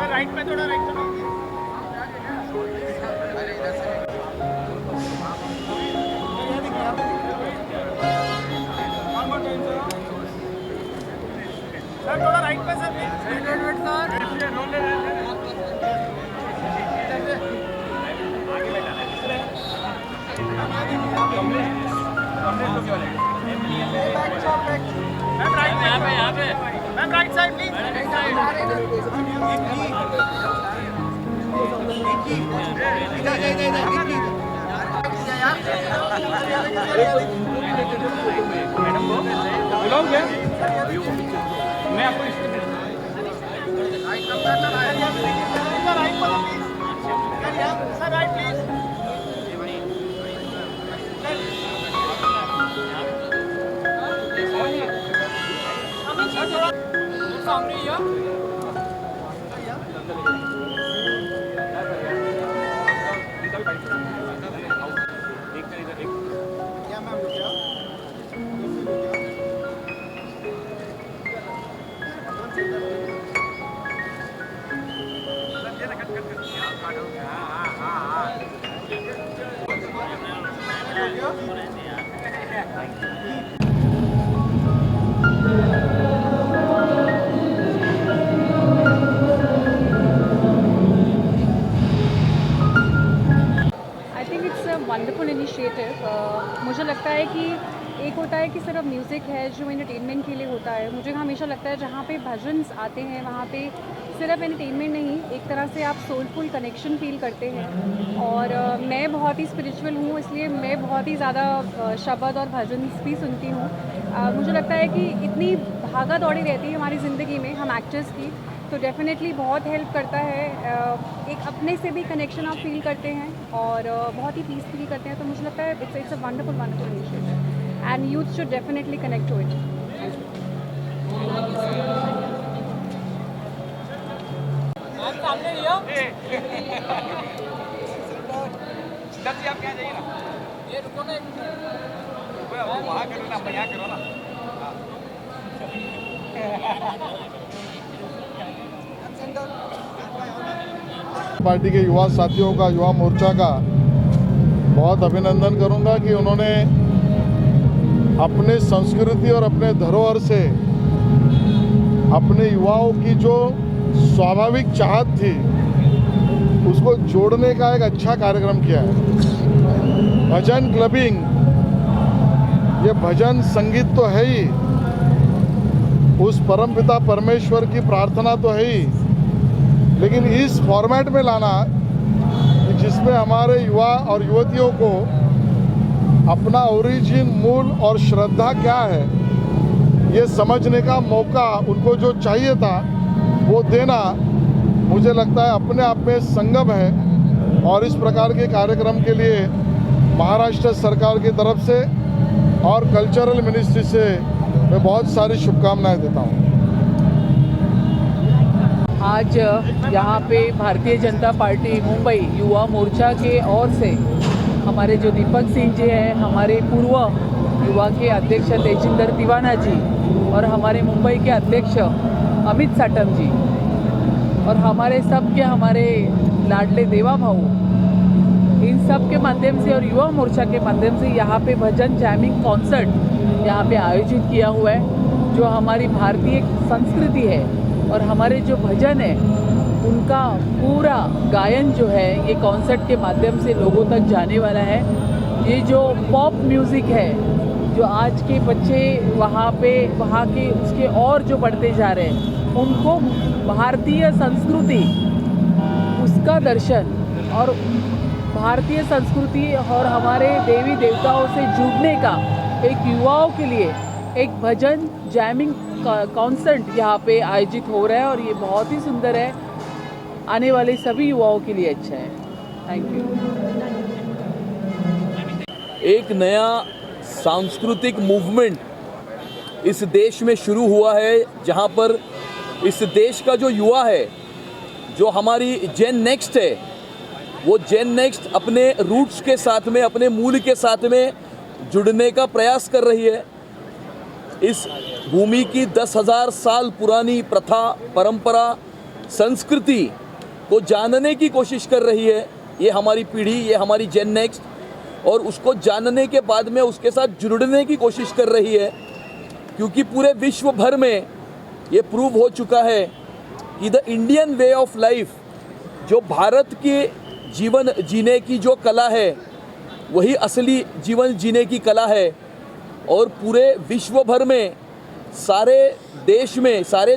Right पे थोड़ा right पे सर थोड़ा राइट पे सर वेट सर रोल ले आगे ले जाना मैम राइट यहाँ पे मैम राइट साइड प्लीज बुलाओगे मैं आपको सर राइट प्लीज सामने वंडरफुल इनिशिएटिव। मुझे लगता है कि एक होता है कि सिर्फ म्यूज़िक है जो एंटरटेनमेंट के लिए होता है। मुझे हमेशा लगता है जहाँ पे भजन्स आते हैं वहाँ पे सिर्फ एंटरटेनमेंट नहीं, एक तरह से आप सोलफुल कनेक्शन फील करते हैं। और मैं बहुत ही स्पिरिचुअल हूँ, इसलिए मैं बहुत ही ज़्यादा शब्द और भजन्स भी सुनती हूँ। मुझे लगता है कि इतनी भागा दौड़ी रहती है हमारी ज़िंदगी में हम एक्टर्स की, तो डेफ़िनेटली बहुत हेल्प करता है। एक अपने से भी कनेक्शन आप फील करते हैं और बहुत ही पीस फील करते हैं। तो मुझे लगता है it's a wonderful initiative and youth should definitely connect to it. आप क्या जाइए ना, ये रुको ना, वहाँ करो ना, यहाँ करो ना। पार्टी के युवा साथियों का, युवा मोर्चा का बहुत अभिनंदन करूंगा कि उन्होंने अपने संस्कृति और अपने धरोहर से अपने युवाओं की जो स्वाभाविक चाहत थी उसको जोड़ने का एक अच्छा कार्यक्रम किया है। भजन क्लबिंग, ये भजन संगीत तो है ही, उस परमपिता परमेश्वर की प्रार्थना तो है ही, लेकिन इस फॉर्मेट में लाना जिसमें हमारे युवा और युवतियों को अपना ओरिजिन, मूल और श्रद्धा क्या है ये समझने का मौका उनको जो चाहिए था वो देना, मुझे लगता है अपने आप में संगम है। और इस प्रकार के कार्यक्रम के लिए महाराष्ट्र सरकार की तरफ से और कल्चरल मिनिस्ट्री से मैं बहुत सारी शुभकामनाएं देता हूँ। आज यहाँ पे भारतीय जनता पार्टी मुंबई युवा मोर्चा के ओर से हमारे जो दीपक सिंह जी हैं, हमारे पूर्व युवा के अध्यक्ष तेजिंदर दीवाना जी और हमारे मुंबई के अध्यक्ष अमित साटम जी और हमारे लाडले देवा भाऊ, इन सब के माध्यम से और युवा मोर्चा के माध्यम से यहाँ पे भजन जैमिंग कॉन्सर्ट यहाँ पे आयोजित किया हुआ है। जो हमारी भारतीय संस्कृति है और हमारे जो भजन है उनका पूरा गायन जो है ये कॉन्सर्ट के माध्यम से लोगों तक जाने वाला है। ये जो पॉप म्यूज़िक है जो आज के बच्चे वहाँ के उसके और जो बढ़ते जा रहे हैं उनको भारतीय संस्कृति उसका दर्शन और भारतीय संस्कृति और हमारे देवी देवताओं से जुड़ने का एक युवाओं के लिए एक भजन जैमिंग कॉन्सर्ट यहाँ पे आयोजित हो रहा है और ये बहुत ही सुंदर है, आने वाले सभी युवाओं के लिए अच्छा है। Thank you. एक नया सांस्कृतिक मूवमेंट इस देश में शुरू हुआ है, जहाँ पर इस देश का जो युवा है, जो हमारी जेन नेक्स्ट है, वो जेन नेक्स्ट अपने रूट्स के साथ में, अपने मूल के साथ में जुड़ने का प्रयास कर रही है। इस भूमि की 10,000 साल पुरानी प्रथा, परंपरा, संस्कृति को जानने की कोशिश कर रही है ये हमारी पीढ़ी, ये हमारी जेन नेक्स्ट, और उसको जानने के बाद में उसके साथ जुड़ने की कोशिश कर रही है, क्योंकि पूरे विश्व भर में ये प्रूव हो चुका है कि the Indian way of life, जो भारत के जीवन जीने की जो कला है, वही असली जीवन जीने की कला है। और पूरे विश्व भर में सारे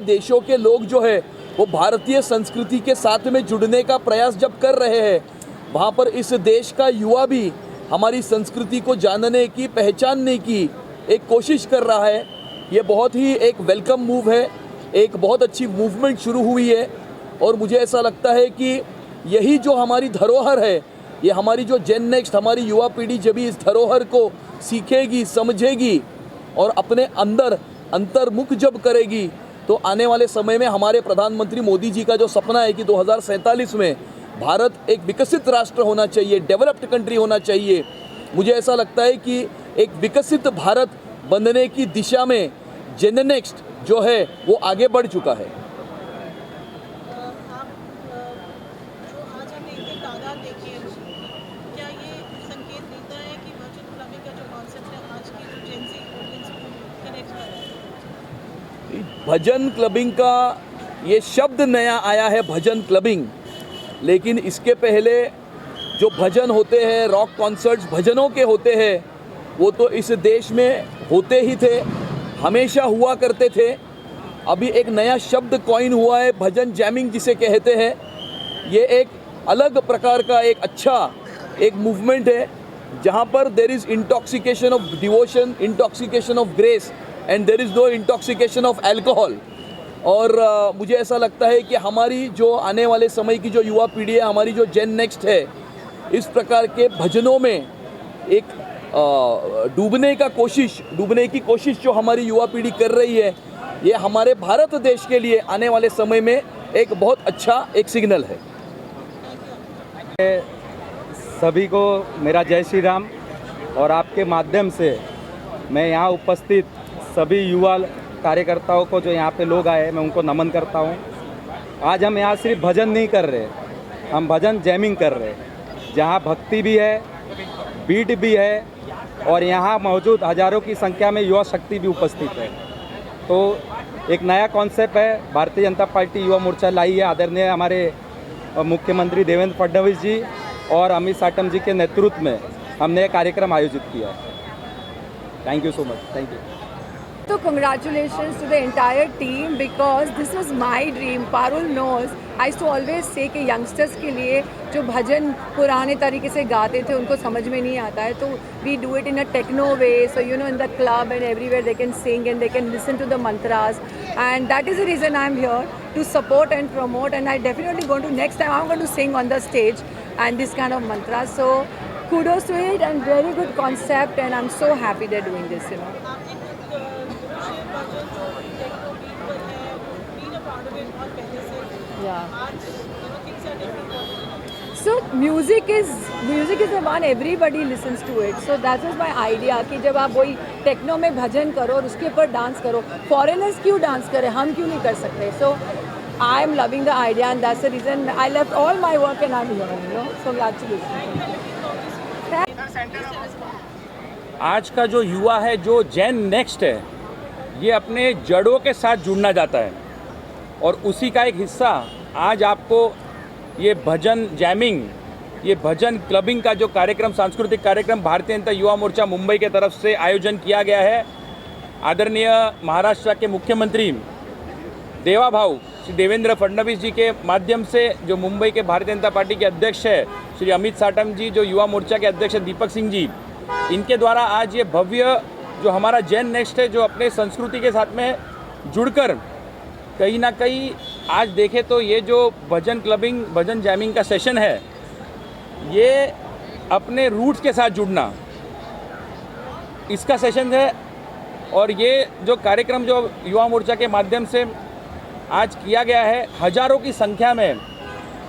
देशों के लोग जो है वो भारतीय संस्कृति के साथ में जुड़ने का प्रयास जब कर रहे हैं, वहाँ पर इस देश का युवा भी हमारी संस्कृति को जानने की, पहचानने की एक कोशिश कर रहा है। ये बहुत ही एक वेलकम मूव है, एक बहुत अच्छी मूवमेंट शुरू हुई है, और मुझे ऐसा लगता है कि यही जो हमारी धरोहर है, ये हमारी जो जेन नेक्स्ट, हमारी युवा पीढ़ी जब भी इस धरोहर को सीखेगी, समझेगी और अपने अंदर अंतर्मुख जब करेगी, तो आने वाले समय में हमारे प्रधानमंत्री मोदी जी का जो सपना है कि 2047 में भारत एक विकसित राष्ट्र होना चाहिए, डेवलप्ड कंट्री होना चाहिए, मुझे ऐसा लगता है कि एक विकसित भारत बनने की दिशा में जेन नेक्स्ट जो है वो आगे बढ़ चुका है। आप जो आज हमने इनके तादाद देखी है, क्या ये संकेत देता है कि वर्चुअल क्लबिंग का जो कॉन्सेप्ट है आज की जो जेन ज़ी ऑडियंस को कनेक्ट कर रहा है? भजन क्लबिंग का ये शब्द नया आया है, भजन क्लबिंग, लेकिन इसके पहले जो भजन होते हैं, रॉक कॉन्सर्ट्स भजनों के होते हैं, वो तो इस देश में होते ही थे, हमेशा हुआ करते थे। अभी एक नया शब्द कॉइन हुआ है, भजन जैमिंग जिसे कहते हैं। ये एक अलग प्रकार का एक अच्छा एक मूवमेंट है, जहाँ पर there is intoxication of devotion, intoxication of grace, and there is no intoxication of alcohol. और मुझे ऐसा लगता है कि हमारी जो आने वाले समय की जो युवा पीढ़ी है, हमारी जो जेन नेक्स्ट है, इस प्रकार के भजनों में एक डूबने की कोशिश जो हमारी युवा पीढ़ी कर रही है, ये हमारे भारत देश के लिए आने वाले समय में एक बहुत अच्छा एक सिग्नल है। सभी को मेरा जय श्री राम, और आपके माध्यम से मैं यहाँ उपस्थित सभी युवा कार्यकर्ताओं को जो यहाँ पे लोग आए, मैं उनको नमन करता हूँ। आज हम यहाँ सिर्फ भजन नहीं कर रहे, हम भजन जैमिंग कर रहे हैं, जहाँ भक्ति भी है, बीट भी है, और यहाँ मौजूद हज़ारों की संख्या में युवा शक्ति भी उपस्थित है। तो एक नया कॉन्सेप्ट है, भारतीय जनता पार्टी युवा मोर्चा लाई है, आदरणीय हमारे मुख्यमंत्री देवेंद्र फडणवीस जी और अमित साटम जी के नेतृत्व में हमने एक कार्यक्रम आयोजित किया है। Thank you so much, thank you. So congratulations to the entire team, because this was my dream. Parul knows. I used to always say कि youngsters के लिए जो भजन पुराने तरीके से गाते थे उनको समझ में नहीं आता है, तो we do it in a techno way. So you know, in the club and everywhere they can sing and they can listen to the mantras, and that is the reason I'm here to support and promote. And I definitely going to, next time I'm going to sing on the stage and this kind of mantras. So kudos to it, and very good concept, and I'm so happy they're doing this. You know. आपने भजन जो techno beat पर है, been a part of it बहुत पहले से, Yeah. आज things are different. So music is the one everybody listens to it. So that was my idea कि जब आप वही टेक्नो में भजन करो और उसके ऊपर डांस करो, फॉरेनर्स क्यों डांस करें, हम क्यों नहीं कर सकते? So I am loving the idea, and that's the reason I left all my work and I'm here. You know, so congratulations. आज का जो युवा है, जो जेन नेक्स्ट है, ये अपने जड़ों के साथ जुड़ना चाहता है, और उसी का एक हिस्सा आज आपको ये भजन जैमिंग, ये भजन क्लबिंग का जो कार्यक्रम, सांस्कृतिक कार्यक्रम भारतीय जनता युवा मोर्चा मुंबई के तरफ से आयोजन किया गया है। आदरणीय महाराष्ट्र के मुख्यमंत्री देवा भाऊ श्री देवेंद्र फडणवीस जी के माध्यम से, जो मुंबई के भारतीय जनता पार्टी के अध्यक्ष है श्री अमित साटम जी, जो युवा मोर्चा के अध्यक्ष है दीपक सिंह जी, इनके द्वारा आज ये भव्य जो हमारा जेन नेक्स्ट है, जो अपने संस्कृति के साथ में जुड़कर कहीं ना कहीं आज देखें तो ये जो भजन क्लबिंग, भजन जैमिंग का सेशन है, ये अपने रूट्स के साथ जुड़ना, इसका सेशन है। और ये जो कार्यक्रम जो युवा मोर्चा के माध्यम से आज किया गया है, हज़ारों की संख्या में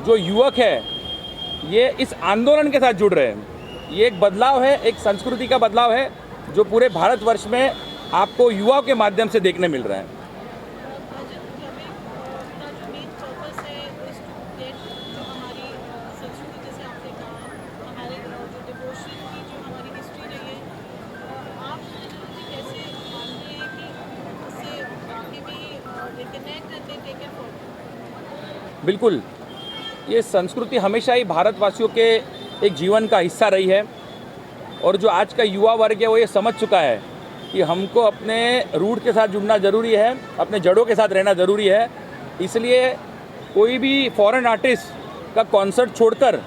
जो युवक है ये इस आंदोलन के साथ जुड़ रहे हैं। ये एक बदलाव है, एक संस्कृति का बदलाव है जो पूरे भारतवर्ष में आपको युवाओं के माध्यम से देखने मिल रहा है। भजन क्लबिंग का जो मेन पर्पस है इज टू गेट जो हमारी संस्कृति, जैसे आपने कहा, हमारे जो डिवोशन की जो हमारी हिस्ट्री रही है, आप कैसे मानते हैं कि इससे आगे भी they connect and they take it forward? बिल्कुल, ये संस्कृति हमेशा ही भारतवासियों के एक जीवन का हिस्सा रही है और जो आज का युवा वर्ग है वो ये समझ चुका है कि हमको अपने रूट के साथ जुड़ना ज़रूरी है, अपने जड़ों के साथ रहना ज़रूरी है। इसलिए कोई भी फॉरेन आर्टिस्ट का कॉन्सर्ट छोड़कर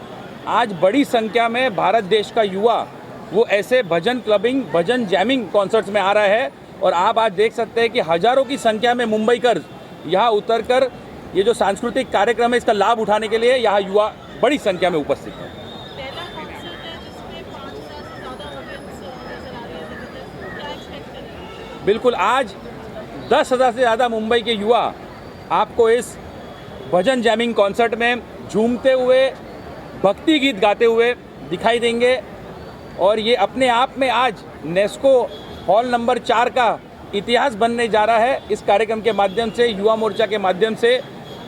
आज बड़ी संख्या में भारत देश का युवा वो ऐसे भजन क्लबिंग, भजन जैमिंग कॉन्सर्ट्स में आ रहा है और आप आज देख सकते हैं कि हज़ारों की संख्या में मुंबईकर यहाँ उतरकर ये जो सांस्कृतिक कार्यक्रम है इसका लाभ उठाने के लिए यहाँ युवा बड़ी संख्या में उपस्थित हैं। पहला कॉन्सर्ट है जिसमें 5,000 से ज़्यादा ऑडियंस नजर आ रही है, जबरदस्त। क्या एक्सपेक्ट करें? बिल्कुल, आज 10,000 से ज़्यादा मुंबई के युवा आपको इस भजन जैमिंग कॉन्सर्ट में झूमते हुए, भक्ति गीत गाते हुए दिखाई देंगे और ये अपने आप में आज नेस्को हॉल नंबर 4 का इतिहास बनने जा रहा है। इस कार्यक्रम के माध्यम से, युवा मोर्चा के माध्यम से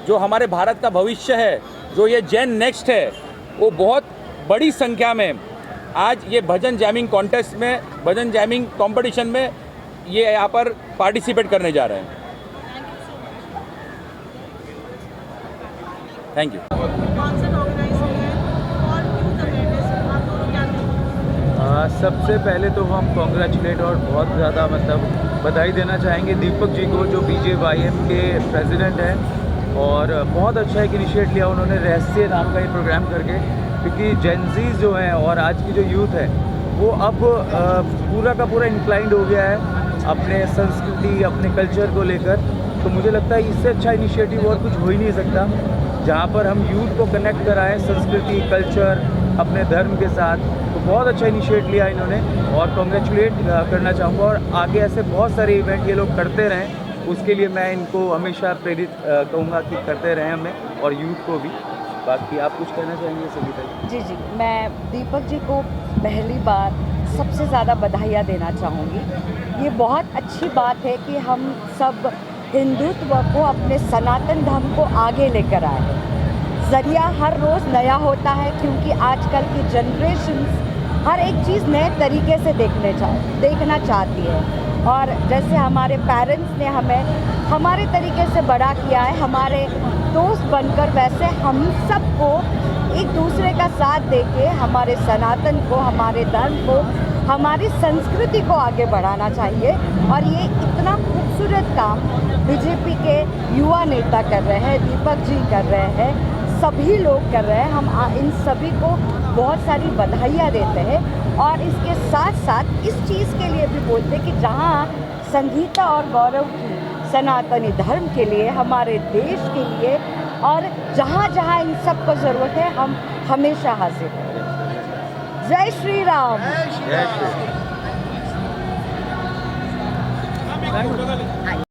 जो हमारे भारत का भविष्य है, जो ये जेन नेक्स्ट है, वो बहुत बड़ी संख्या में आज ये भजन जैमिंग कॉन्टेस्ट में, भजन जैमिंग कंपटीशन में ये यहाँ पर पार्टिसिपेट करने जा रहे हैं। Thank you. कॉन्सर्ट ऑर्गेनाइज हो गया है और यूथ अवेयरनेस आप दोनों क्या करेंगे? सबसे पहले तो हम कॉन्ग्रेचुलेट और बहुत ज़्यादा बधाई देना चाहेंगे दीपक जी को, जो BJYM के प्रेसिडेंट हैं, और बहुत अच्छा एक इनिशिएट लिया उन्होंने रहस्य नाम का ये प्रोग्राम करके, क्योंकि जेनजीज जो हैं और आज की जो यूथ है वो अब पूरा का पूरा इंक्लाइंड हो गया है अपने संस्कृति, अपने कल्चर को लेकर। तो मुझे लगता है इससे अच्छा इनिशिएटिव और कुछ हो ही नहीं सकता, जहाँ पर हम यूथ को कनेक्ट कराएं संस्कृति, कल्चर, अपने धर्म के साथ। तो बहुत अच्छा इनिशिएट लिया इन्होंने और कॉन्ग्रेचुलेट करना चाहूँगा, और आगे ऐसे बहुत सारे इवेंट ये लोग करते रहें, उसके लिए मैं इनको हमेशा प्रेरित कहूँगा कि करते रहें हमें और यूथ को भी। बाकी आप कुछ कहना चाहेंगे सभी? जी, मैं दीपक जी को पहली बार सबसे ज़्यादा बधाइयाँ देना चाहूँगी। ये बहुत अच्छी बात है कि हम सब हिंदुत्व को, अपने सनातन धर्म को आगे लेकर आए। ज़रिया हर रोज़ नया होता है, क्योंकि आजकल की जनरेशन्स हर एक चीज़ नए तरीके से देखना चाहती है। और जैसे हमारे पेरेंट्स ने हमें हमारे तरीके से बड़ा किया है, हमारे दोस्त बनकर, वैसे हम सबको एक दूसरे का साथ देके हमारे सनातन को, हमारे धर्म को, हमारी संस्कृति को आगे बढ़ाना चाहिए। और ये इतना खूबसूरत काम बीजेपी के युवा नेता कर रहे हैं, दीपक जी कर रहे हैं, सभी लोग कर रहे हैं। हम इन सभी को बहुत सारी बधाइयाँ देते हैं और इसके साथ साथ इस चीज़ के लिए भी बोलते हैं कि जहाँ संगीता और गौरव की सनातनी धर्म के लिए, हमारे देश के लिए, और जहाँ जहाँ इन सब को ज़रूरत है, हम हमेशा हाजिर हैं। जय श्री राम। जय श्री राम।